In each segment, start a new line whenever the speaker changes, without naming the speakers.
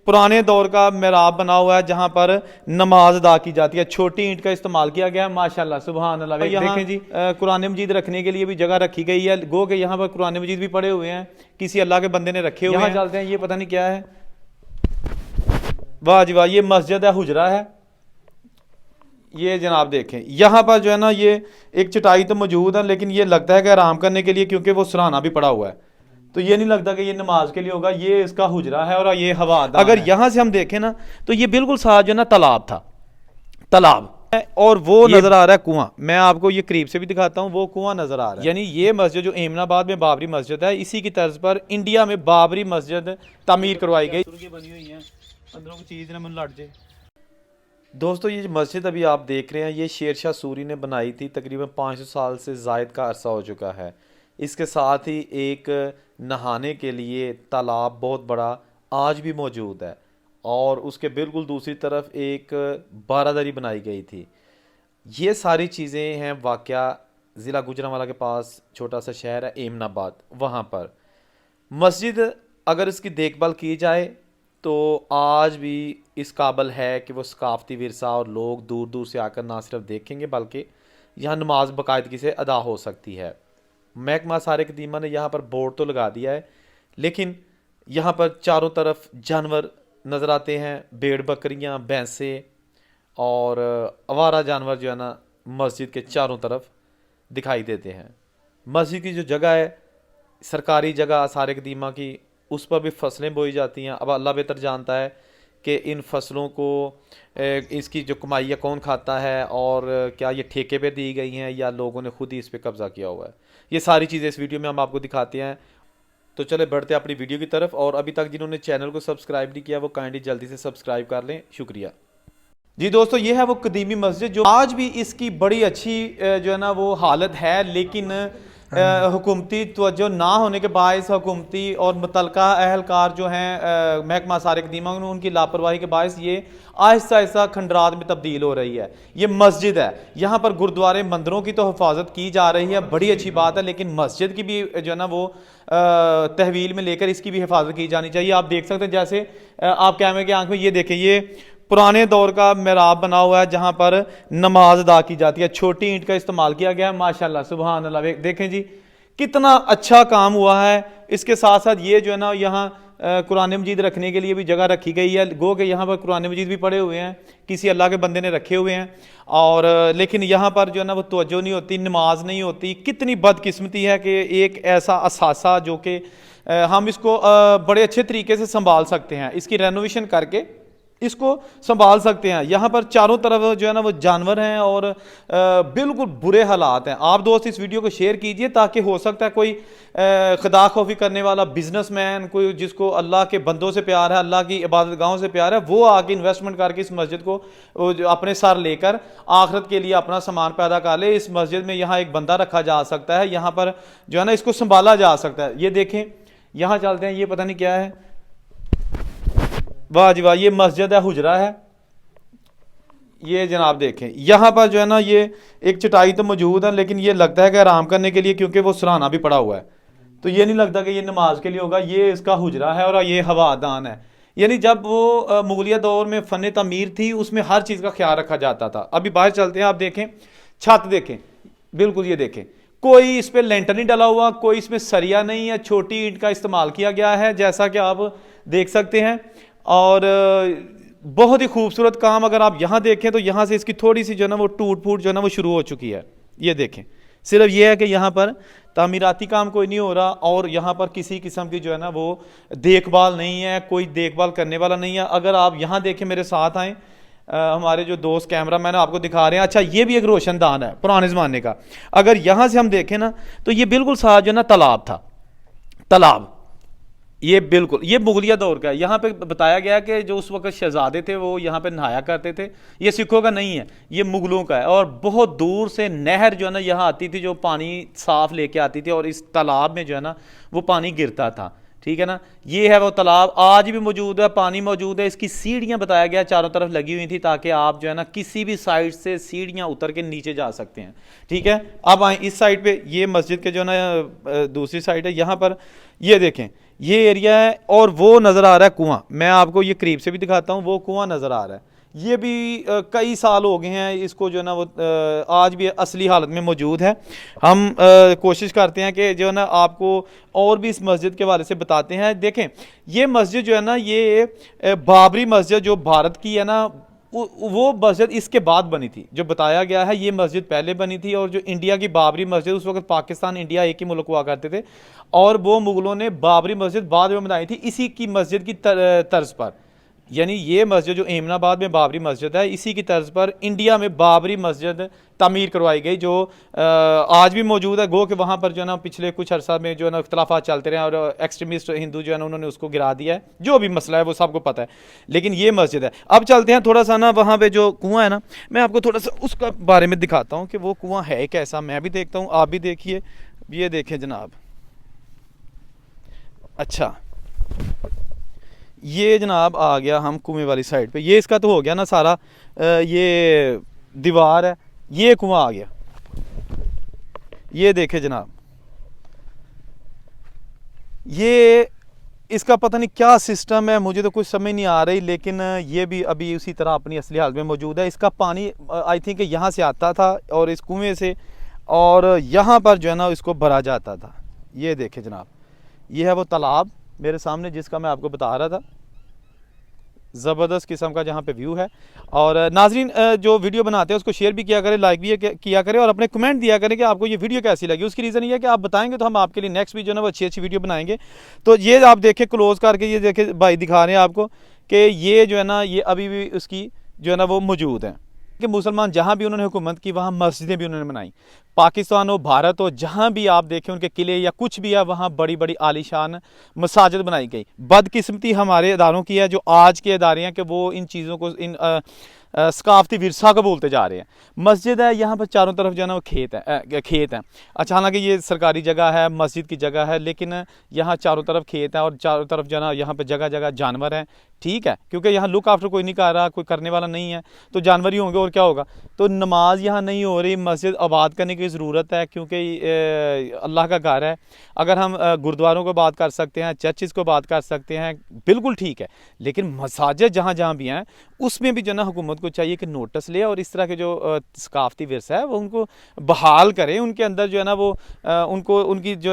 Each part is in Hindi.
पुराने दौर का मेहराब बना हुआ है जहां पर नमाज अदा की जाती है। छोटी ईंट का इस्तेमाल किया गया है। माशाल्लाह सुभान अल्लाह। देखें जी, कुरान मजीद रखने के लिए भी जगह रखी गई है। गो के यहाँ पर कुरान मजीद भी पड़े हुए हैं, किसी अल्लाह के बंदे ने रखे हुए हैं। चलते हैं, ये पता नहीं क्या है। वाह जी वाह, ये मस्जिद है, हुजरा है ये जनाब। देखें यहाँ पर जो है ना, ये एक चटाई तो मौजूद है, लेकिन ये लगता है कि आराम करने के लिए, क्योंकि वो सराहना भी पड़ा हुआ है, तो ये नहीं लगता कि ये नमाज के लिए होगा। ये इसका हुजरा है और ये हवादार। अगर यहाँ से हम देखें ना, तो ये बिल्कुल साथ जो है ना तालाब था, तालाब, और वो नजर आ रहा है कुआं। मैं आपको ये करीब से भी दिखाता हूँ, वो कुआं नजर आ रहा है। यानी ये मस्जिद जो एमनाबाद में बाबरी मस्जिद है, इसी की तर्ज पर इंडिया में बाबरी मस्जिद तामीर करवाई गई। बनी हुई है, अंदरों की चीज ना मन लट जाए। दोस्तों, ये मस्जिद अभी आप देख रहे हैं, ये शेरशाह सूरी ने बनाई थी। तकरीबन 500 साल से ज़ायद का अरसा हो चुका है। इसके साथ ही एक नहाने के लिए तालाब बहुत बड़ा आज भी मौजूद है, और उसके बिल्कुल दूसरी तरफ एक बारादरी बनाई गई थी। ये सारी चीज़ें हैं वाक़या ज़िला गुजरांवाला के पास छोटा सा शहर है एमनाबाद, वहाँ पर मस्जिद अगर इसकी देखभाल की जाए तो आज भी इस काबिल है कि वो सकाफ़ती विरसा और लोग दूर दूर से आकर ना सिर्फ देखेंगे बल्कि यहाँ नमाज बाकायदगी से अदा हो सकती है। महकमा आसार क़दीमा ने यहाँ पर बोर्ड तो लगा दिया है, लेकिन यहाँ पर चारों तरफ जानवर नज़र आते हैं, भेड़ बकरियाँ, भैंसें और आवारा जानवर जो है ना मस्जिद के चारों तरफ दिखाई देते हैं। मस्जिद की जो जगह है सरकारी जगह आसार क़दीमा की, उस पर भी फसलें बोई जाती हैं। अब अल्लाह बेहतर जानता है कि इन फसलों को इसकी जो कमाई है कौन खाता है, और क्या ये ठेके पे दी गई हैं या लोगों ने खुद ही इस पर कब्ज़ा किया हुआ है। ये सारी चीज़ें इस वीडियो में हम आपको दिखाते हैं। तो चले बढ़ते हैं अपनी वीडियो की तरफ, और अभी तक जिन्होंने चैनल को सब्सक्राइब नहीं किया वो काइंडली जल्दी से सब्सक्राइब कर लें, शुक्रिया जी। दोस्तों, ये है वो कदीमी मस्जिद जो आज भी इसकी बड़ी अच्छी जो है ना वो हालत है, लेकिन हुकूमती तवज्जो ना होने के बायस हुकूमती और मुतलका अहलकार जो हैं महकमा आसार क़दीमा, उनकी लापरवाही के बायस ये आहिस्ता आहिस्ता खंडरात में तब्दील हो रही है। ये मस्जिद है, यहाँ पर गुरुद्वारे मंदिरों की तो हिफाजत की जा रही है, बड़ी अच्छी बात है, लेकिन मस्जिद की भी जो है ना वो तहवील में लेकर इसकी भी हिफाजत की जानी चाहिए। आप देख सकते हैं, जैसे आप कैमरे की आंख में ये देखें, ये पुराने दौर का मेहराब बना हुआ है जहां पर नमाज अदा की जाती है। छोटी ईंट का इस्तेमाल किया गया है। माशाल्लाह सुभान अल्लाह। देखें जी, कितना अच्छा काम हुआ है। इसके साथ साथ ये जो है ना यहाँ कुरान मजीद रखने के लिए भी जगह रखी गई है। गो के यहाँ पर कुरान मजीद भी पड़े हुए हैं, किसी अल्लाह के बंदे ने रखे हुए हैं, और लेकिन यहाँ पर जो है ना वो तवज्जो नहीं होती, नमाज नहीं होती। कितनी बदकिस्मती है कि एक ऐसा असासा जो कि हम इसको बड़े अच्छे तरीके से संभाल सकते हैं, इसकी रेनोवेशन करके इसको संभाल सकते हैं। यहाँ पर चारों तरफ जो है ना वो जानवर हैं और बिल्कुल बुरे हालात हैं। आप दोस्त इस वीडियो को शेयर कीजिए, ताकि हो सकता है कोई खुदा खौफी करने वाला बिजनेसमैन, कोई जिसको अल्लाह के बंदों से प्यार है, अल्लाह की इबादत गाहों से प्यार है, वो आके इन्वेस्टमेंट करके इस मस्जिद को अपने सर लेकर आखिरत के लिए अपना सामान पैदा कर ले। इस मस्जिद में यहाँ एक बंदा रखा जा सकता है, यहाँ पर जो है ना इसको संभाला जा सकता है। ये देखें, यहाँ चलते हैं, ये पता नहीं क्या है। वाह जी वाह, ये मस्जिद है, हुजरा है ये जनाब। देखें यहाँ पर जो है ना, ये एक चटाई तो मौजूद है, लेकिन ये लगता है कि आराम करने के लिए, क्योंकि वो सराहना भी पड़ा हुआ है, तो ये नहीं लगता कि ये नमाज के लिए होगा। ये इसका हुजरा है और ये हवादान है। यानी जब वो मुगलिया दौर में फ़न तमीर थी, उसमें हर चीज़ का ख्याल रखा जाता था। अभी बाहर चलते हैं, आप देखें छत देखें, बिल्कुल ये देखें, कोई इस पर लेंटर नहीं डला हुआ, कोई इसमें सरिया नहीं है, छोटी ईंट का इस्तेमाल किया गया है, जैसा कि आप देख सकते हैं। और बहुत ही खूबसूरत काम अगर आप यहाँ देखें तो यहाँ से इसकी थोड़ी सी जो है ना वो टूट फूट जो है ना वो शुरू हो चुकी है। ये देखें, सिर्फ ये है कि यहाँ पर तामीराती काम कोई नहीं हो रहा, और यहाँ पर किसी किस्म की जो है ना वो देखभाल नहीं है, कोई देखभाल करने वाला नहीं है। अगर आप यहाँ देखें, मेरे साथ आएँ, हमारे जो दोस्त कैमरा मैन आपको दिखा रहे हैं। अच्छा, ये भी एक रोशनदान है पुराने ज़माने का। अगर यहाँ से हम देखें ना, तो ये बिल्कुल साथ जो है ना तालाब था, तालाब। ये बिल्कुल ये मुगलिया दौर का है। यहाँ पे बताया गया कि जो उस वक्त शहजादे थे वो यहाँ पे नहाया करते थे। ये सिखों का नहीं है, ये मुगलों का है। और बहुत दूर से नहर जो है ना यहाँ आती थी, जो पानी साफ लेके आती थी, और इस तालाब में जो है ना वो पानी गिरता था। ठीक है ना, ये है वो तालाब, आज भी मौजूद है, पानी मौजूद है। इसकी सीढ़ियाँ बताया गया चारों तरफ लगी हुई थी, ताकि आप जो है ना किसी भी साइड से सीढ़ियाँ उतर के नीचे जा सकते हैं। ठीक है, अब आए इस साइड पे, ये मस्जिद के जो है ना दूसरी साइड है। यहाँ पर ये देखें, ये एरिया है और वो नज़र आ रहा है कुआं। मैं आपको ये करीब से भी दिखाता हूँ, वो कुआं नज़र आ रहा है। ये भी कई साल हो गए हैं इसको जो है ना वो आज भी असली हालत में मौजूद है। हम कोशिश करते हैं कि जो है ना आपको और भी इस मस्जिद के हवाले से बताते हैं। देखें, ये मस्जिद जो है ना ये बाबरी मस्जिद जो भारत की है ना वो मस्जिद इसके बाद बनी थी। जो बताया गया है ये मस्जिद पहले बनी थी, और जो इंडिया की बाबरी मस्जिद, उस वक्त पाकिस्तान इंडिया एक ही मुल्क हुआ करते थे, और वो मुगलों ने बाबरी मस्जिद बाद में बनाई थी इसी की मस्जिद की तर्ज पर। यानी ये मस्जिद जो एमनाबाद में बाबरी मस्जिद है, इसी की तर्ज पर इंडिया में बाबरी मस्जिद तामीर करवाई गई, जो आज भी मौजूद है। गो कि वहाँ पर जो है ना पिछले कुछ अर्सा में जो है ना इख्तलाफात चलते रहे और एक्सट्रीमिस्ट हिंदू जो है ना उन्होंने उसको गिरा दिया है। जो भी मसला है वो सबको पता है, लेकिन ये मस्जिद है। अब चलते हैं थोड़ा सा ना वहाँ पे जो कुआं है ना, मैं आपको थोड़ा सा उसका बारे में दिखाता हूँ कि वो कुआं है कैसा। मैं भी देखता हूँ, आप भी देखिए। ये देखें जनाब, अच्छा ये जनाब आ गया हम कुएं वाली साइड पे। ये इसका तो हो गया ना सारा, ये दीवार है, ये कुआं आ गया। ये देखे जनाब, ये इसका पता नहीं क्या सिस्टम है, मुझे तो कुछ समझ नहीं आ रही, लेकिन ये भी अभी उसी तरह अपनी असली हालत में मौजूद है। इसका पानी आई थिंक यहाँ से आता था और इस कुएं से, और यहाँ पर जो है ना इसको भरा जाता था। ये देखे जनाब, ये है वो तालाब मेरे सामने जिसका मैं आपको बता रहा था। ज़बरदस्त किस्म का जहाँ पे व्यू है। और नाजरीन जो वीडियो बनाते हैं उसको शेयर भी किया करें, लाइक भी किया करें, और अपने कमेंट दिया करें कि आपको ये वीडियो कैसी लगी। उसकी रीज़न ये है कि आप बताएंगे तो हम आपके लिए नेक्स्ट भी जो है ना वो अच्छी अच्छी वीडियो बनाएंगे। तो ये आप देखें क्लोज करके, ये देखें भाई दिखा रहे हैं आपको कि ये जो है ना ये अभी भी उसकी जो है ना वो मौजूद है। कि मुसलमान जहाँ भी उन्होंने हुकूमत की वहाँ मस्जिदें भी उन्होंने बनाई। पाकिस्तान हो, भारत हो, जहाँ भी आप देखें उनके किले या कुछ भी है, वहाँ बड़ी बड़ी आलीशान मसाजिद बनाई गई। बदकिस्मती हमारे इदारों की है, जो आज के इदारे हैं कि वो इन चीज़ों को, इन सकाफती विरसा को बोलते जा रहे हैं। मस्जिद है, यहाँ पर चारों तरफ जो है ना वो खेत है। अच्छा, हालांकि ये सरकारी जगह है, मस्जिद की जगह है, लेकिन यहाँ चारों तरफ खेत है और चारों तरफ जो है ना यहाँ पर जगह जगह जानवर हैं। ठीक है, क्योंकि यहाँ लुक आफ्टर कोई नहीं कर रहा, कोई करने वाला नहीं है, तो जानवर ही होंगे और क्या होगा। तो नमाज यहाँ नहीं हो रही, मस्जिद आबाद करने की ज़रूरत है, क्योंकि अल्लाह का घर है। अगर हम गुरुद्वारों को बात कर सकते हैं, चर्चिज़ को बात कर सकते हैं, बिल्कुल ठीक है, लेकिन मसाजिद जहाँ जहाँ भी हैं उसमें भी जो ना हुकूमत को चाहिए कि नोटिस ले और इस तरह के जो सकाफती विरसा है वो उनको बहाल करें, उनके अंदर जो है ना वो उनको उनकी जो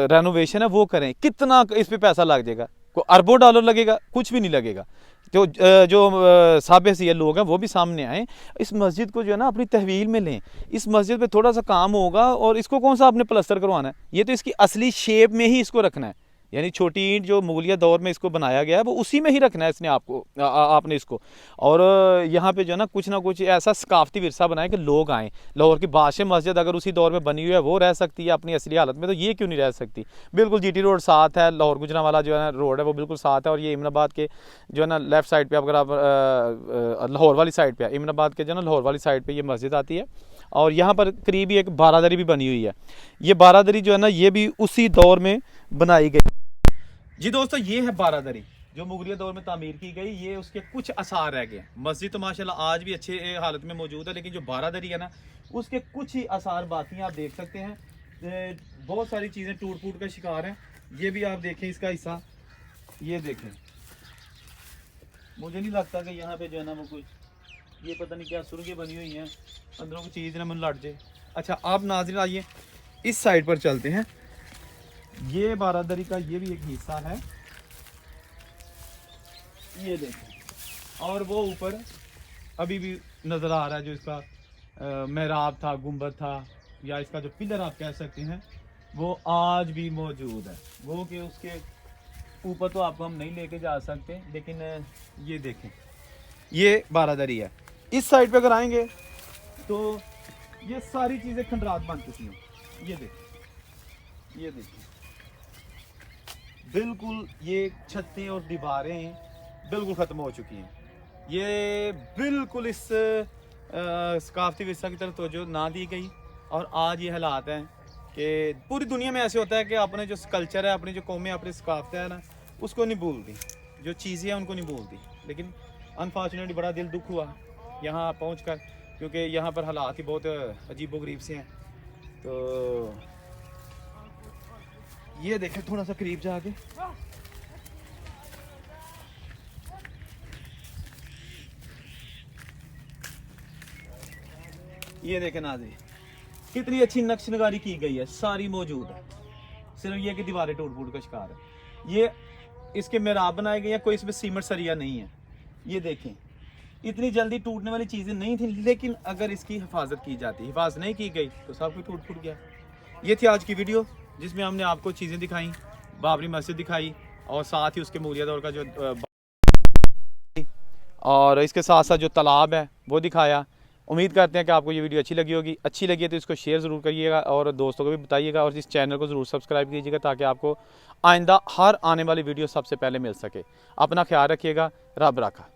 रेनोवेशन है वो करें। कितना इस पर पैसा लग जाएगा? को अरबों डॉलर लगेगा? कुछ भी नहीं लगेगा। जो साबित ये लोग हैं वो भी सामने आए, इस मस्जिद को जो है ना अपनी तहवील में लें। इस मस्जिद पे थोड़ा सा काम होगा, और इसको कौन सा आपने प्लस्तर करवाना है, ये तो इसकी असली शेप में ही इसको रखना है। यानी छोटी ईंट जो मुगलिया दौर में इसको बनाया गया है वो उसी में ही रखना है इसने आपको, आपने इसको। और यहाँ पे जो है ना कुछ ऐसा सकाफती विरसा बनाए कि लोग आएँ। लाहौर की बादशाह मस्जिद अगर उसी दौर में बनी हुई है वो रह सकती है अपनी असली हालत में, तो ये क्यों नहीं रह सकती? बिल्कुल GT रोड साथ है, लाहौर गुजरांवाला जो है ना रोड है वो बिल्कुल साथ है, और ये इमनाबाद के जो है ना लेफ़्ट साइड पर, अगर आप लाहौर वाली साइड पर, इमनाबाद के जो है ना लाहौर वाली साइड पर ये मस्जिद आती है। और यहाँ पर करीब ही एक बारादरी भी बनी हुई है। ये बारादरी जो है ना ये भी उसी दौर में बनाई गई। जी दोस्तों, ये है बारादरी जो मुगलिया दौर में तामीर की गई। ये उसके कुछ आसार रह गए। मस्जिद तो माशाल्लाह आज भी अच्छे हालत में मौजूद है, लेकिन जो बारादरी है ना उसके कुछ ही आसार बाकी हैं। आप देख सकते हैं बहुत सारी चीज़ें टूट फूट का शिकार हैं। ये भी आप देखें इसका हिस्सा, ये देखें। मुझे नहीं लगता कि यहाँ पे जो है ना वो कुछ, ये पता नहीं क्या सुरंगें बनी हुई हैं, अंदरों की चीज़ ना मन लट जाए। अच्छा, आप नाज़रीन आइए इस साइड पर चलते हैं। ये बारादरी का ये भी एक हिस्सा है, ये देखें। और वो ऊपर अभी भी नज़र आ रहा है जो इसका मेहराब था, गुंबद था, या इसका जो पिलर आप कह सकते हैं, वो आज भी मौजूद है। वो कि उसके ऊपर तो आपको हम नहीं लेके जा सकते, लेकिन ये देखें, ये बारादरी है। इस साइड पे अगर आएंगे तो ये सारी चीज़ें खंडरात बन चुकी हैं। ये देखें, ये देखें, बिल्कुल ये छतें और दीवारें बिल्कुल ख़त्म हो चुकी हैं। ये बिल्कुल इस सकाफती विरसा की तरफ तवज्जो ना दी गई, और आज ये हालात हैं कि पूरी दुनिया में ऐसे होता है कि अपने जो कल्चर है, अपनी जो कौमें, अपनी सकाफत है ना, उसको नहीं भूलती, जो चीज़ें हैं उनको नहीं भूलती। लेकिन अनफॉर्चुनेटली बड़ा दिल दुख हुआ यहाँ पहुँच कर, क्योंकि यहाँ पर हालात ही बहुत अजीब व गरीब से हैं। तो ये देखें थोड़ा सा करीब जाके, ये देखें नाज़रीन कितनी अच्छी नक्शनगारी की गई है, सारी मौजूद है। सिर्फ ये कि दीवारें टूट फूट का शिकार है। ये इसके मेहराब बनाए गए हैं, कोई इसमें सीमेंट सरिया नहीं है। ये देखें इतनी जल्दी टूटने वाली चीज़ें नहीं थी, लेकिन अगर इसकी हिफाजत की जाती, हिफाजत नहीं की गई तो सब कुछ टूट फूट गया। ये थी आज की वीडियो जिसमें हमने आपको चीज़ें दिखाई, बाबरी मस्जिद दिखाई और साथ ही उसके मूलिया दौर का जो और इसके साथ साथ जो तालाब है वो दिखाया। उम्मीद करते हैं कि आपको ये वीडियो अच्छी लगी होगी। अच्छी लगी है तो इसको शेयर ज़रूर करिएगा और दोस्तों को भी बताइएगा और इस चैनल को ज़रूर सब्सक्राइब कीजिएगा ताकि आपको आइंदा हर आने वाली वीडियो सबसे पहले मिल सके। अपना ख्याल रखिएगा। रब रखा।